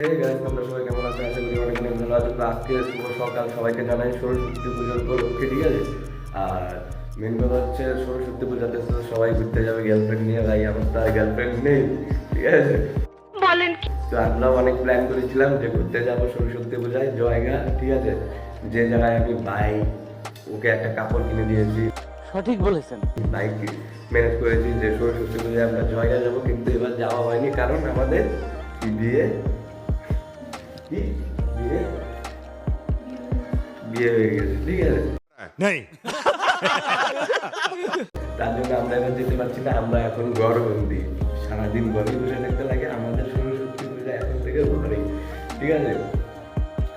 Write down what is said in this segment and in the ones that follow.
Hey guys, তোমরা সবাই কেমন আছো? আশা করি অনেক অনেক ভালো আছো। তো আজকে শুভ সকাল, সবাইকে জানাই সরস্বতী পুজোর উপলক্ষে, ঠিক আছে? আর মেন কথা হচ্ছে সরস্বতী পূজাতে তো সবাই ঘুরতে যাবে গার্লফ্রেন্ড নিয়ে, ভাই আমার তো আর গার্লফ্রেন্ড নেই, ঠিক আছে? বলেন তো আমরাও অনেক প্ল্যান করেছিলাম যে ঘুরতে যাবো সরস্বতী পূজায় জয়গা, ঠিক আছে? যে জায়গায় আমি বাইক ওকে একটা কাপড় কিনে দিয়েছি, সঠিক বলেছেন। বাইক ম্যানেজ করেছি যে সরস্বতী পূজায় আমরা জয়গা যাবো, কিন্তু এবার যাওয়া হয়নি কারণ আমাদের বিয়ে বিয়ে বিয়ে হয়ে গেছে, ঠিক আছে? তার জন্য আমরা এখন যেতে পারছি না। আমরা এখন ঘরবন্দি, সারাদিন ঘরে বসে থাকতে লাগে আমাদের। সরস্বতী পূজা এখন থেকে ঘরে, ঠিক আছে?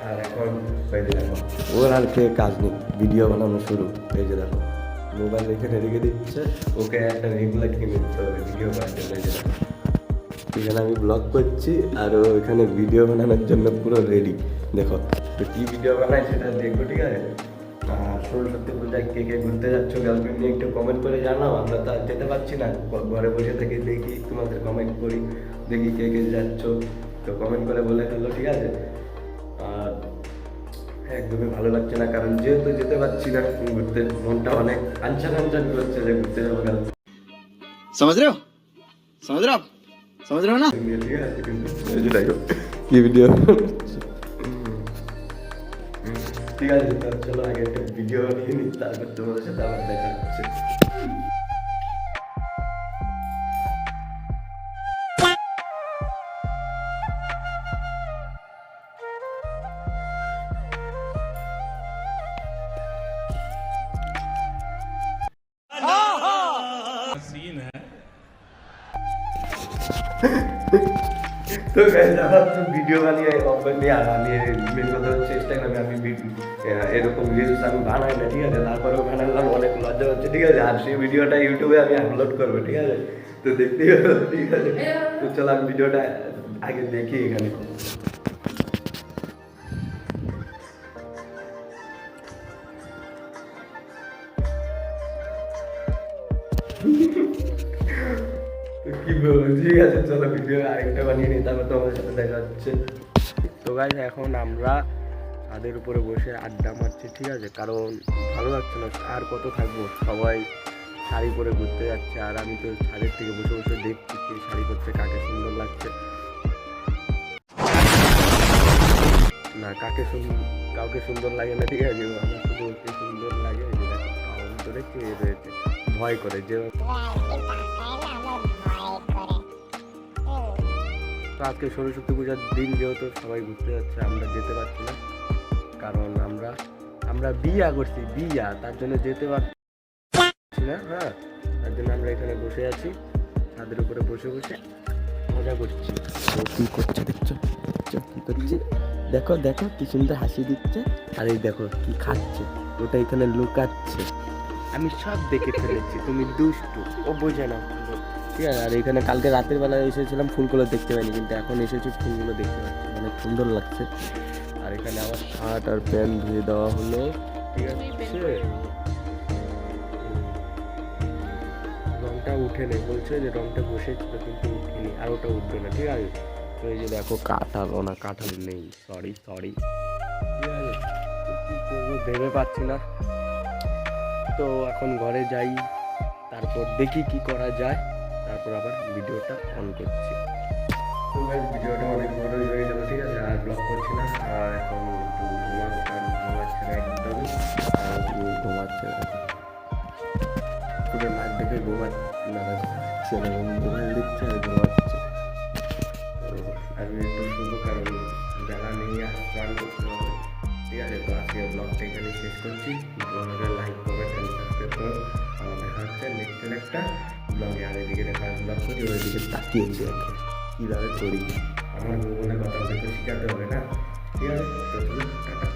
আর এখন এই যে দেখো ওর আর কে কাজ নেই, ভিডিও বানানো শুরু। এই যে দেখো মোবাইল এখানে রেখে দিচ্ছে, ওকে একটা রেগুলার কিনে দিতে হবে ভিডিও করার জন্য। এই যে দেখো এখানে আমি ব্লগ করছি আর ও এখানে ভিডিও বানানোর জন্য পুরো রেডি। দেখো তো কী ভিডিও বানায় সেটা দেখবো, ঠিক আছে? আর সরস্বতী পূজায় কে কে ঘুরতে যাচ্ছ গার্লফ্রেন্ড নিয়ে একটু কমেন্ট করে জানাও। আমরা তো আর যেতে পারছি না, ঘরে বসে থেকে দেখি, তোমাদের কমেন্ট করি, দেখি কে কে যাচ্ছ, তো কমেন্ট করে বলে ফেলো, ঠিক আছে? আর একদমই ভালো লাগছে না কারণ যেহেতু যেতে পারছি না ঘুরতে, মনটা অনেক আনচান আনচান করছে যে ঘুরতে যাবো গার্লফ্রেন্ড। समझ रहे हो समझ रहे हो आप समझ रहे हो ना? ঠিক আছে, কিন্তু এই যে দেখো কি ভিডিও। ঠিক আছে, তো চলো আগে একটা ভিডিও বানিয়ে নিই, তারপর তোমাদের সাথে আবার দেখা হচ্ছে। তো গাইস আমার তো ভিডিও বানিয়ে অফার নিয়ে বানিয়ে মেন কথা হচ্ছে ইনস্টাগ্রামে আমি এরকম রিলস আমি বানাই না, ঠিক আছে? তারপরেও বানালাম, অনেক লজ্জা হচ্ছে, ঠিক আছে? আর সেই ভিডিওটা ইউটিউবে আমি আপলোড করবো, ঠিক আছে? তো দেখতেই হবে, ঠিক আছে? তো চলো আমি ভিডিওটা আগে দেখি এখানে। কি বলবো, ঠিক আছে চলো ভিডিও আরেকটা বানিয়ে নিই, তারপর তোমাদের সাথে দেখা হচ্ছে। তো গাইস এখন আমরা ছাদের উপরে বসে আড্ডা মারছি, ঠিক আছে? কারণ ভালো লাগছে না, আর কত থাকবো, সবাই শাড়ি পরে ঘুরতে যাচ্ছে আর আমি তো ছাদের থেকে বসে বসে দেখছি কে শাড়ি পরছে, কাকে সুন্দর লাগছে না, কাউকে সুন্দর লাগে না, ঠিক আছে? আমার শুধু ওকে সুন্দর লাগে। এই যে দেখো কাউন ধরে কে রয়েছে, ভয় করে যে। তো আজকে সরস্বতী পূজার দিন যেহেতু সবাই ঘুরতে যাচ্ছে, আমরা যেতে পারছি না কারণ আমরা বিয়া করছি, বিয়া, তার জন্য যেতে পারছি না। হ্যাঁ, তার জন্য আমরা এখানে বসে আছি, ছাদের উপরে বসে বসে মজা করছি। ও কি করছে দেখছো, কি করছে? দেখো দেখো কি সুন্দর হাসি দিচ্ছে, আর এই দেখো কি খাচ্ছে, ওটা এখানে লুকাচ্ছে। আমি সব দেখে ফেলেছি, তুমি দুষ্টু, ও বোঝে না, ঠিক আছে? আর এখানে কালকে রাতের বেলায় এসেছিলাম, ফুলগুলো দেখতে পাইনি, কিন্তু এখন এসেছি ফুলগুলো দেখতে পাচ্ছি, অনেক সুন্দর লাগছে। আর এখানে আমার শার্ট আর প্যান্ট ধুয়ে দেওয়া হলো, ঠিক আছে? রংটা উঠে নেই, বলছে যে রংটা বসেছিল কিন্তু উঠেনি, আর ওটা উঠবে না, ঠিক আছে? তো এই যে দেখো কাঁঠাল, না কাঁঠাল নেই, সরি, ঠিক আছে? কি করবো ভেবে পাচ্ছি না। তো এখন ঘরে যাই, তারপর দেখি কি করা যায়, তারপর আবার ভিডিওটা অন করছি। তো ভিডিওটা অনেক বড়ই হয়ে গেল, ঠিক আছে? আর ব্লগ করছি না, আর এখন একটু ঘুমাচ্ছে না একদমই, আর ঘুমাচ্ছে না, পুরো নাক দেখে ঘুমাচ্ছে না, মোবাইল দিচ্ছে আর ঘুমাচ্ছে। তো আমি একটু শুধু কারণ বেলা নেই, আর স্নান করতে হবে, ঠিক আছে? তো আজকে ব্লগটা এখানে শেষ করছি। ব্লগটা লাইক, কমেন্ট অ্যান্ড সাবস্ক্রাইব করো। আমার দেখা হচ্ছে নেক্সট একটা ব্লগে। আর এদিকে দেখা ব্লগ করি, ওইদিকে তাকিয়ে দেখো কীভাবে করি, আমার ভূগোলের কথা ওদের তো শেখাতে হবে না, ঠিক আছে? তো চলো টাটা।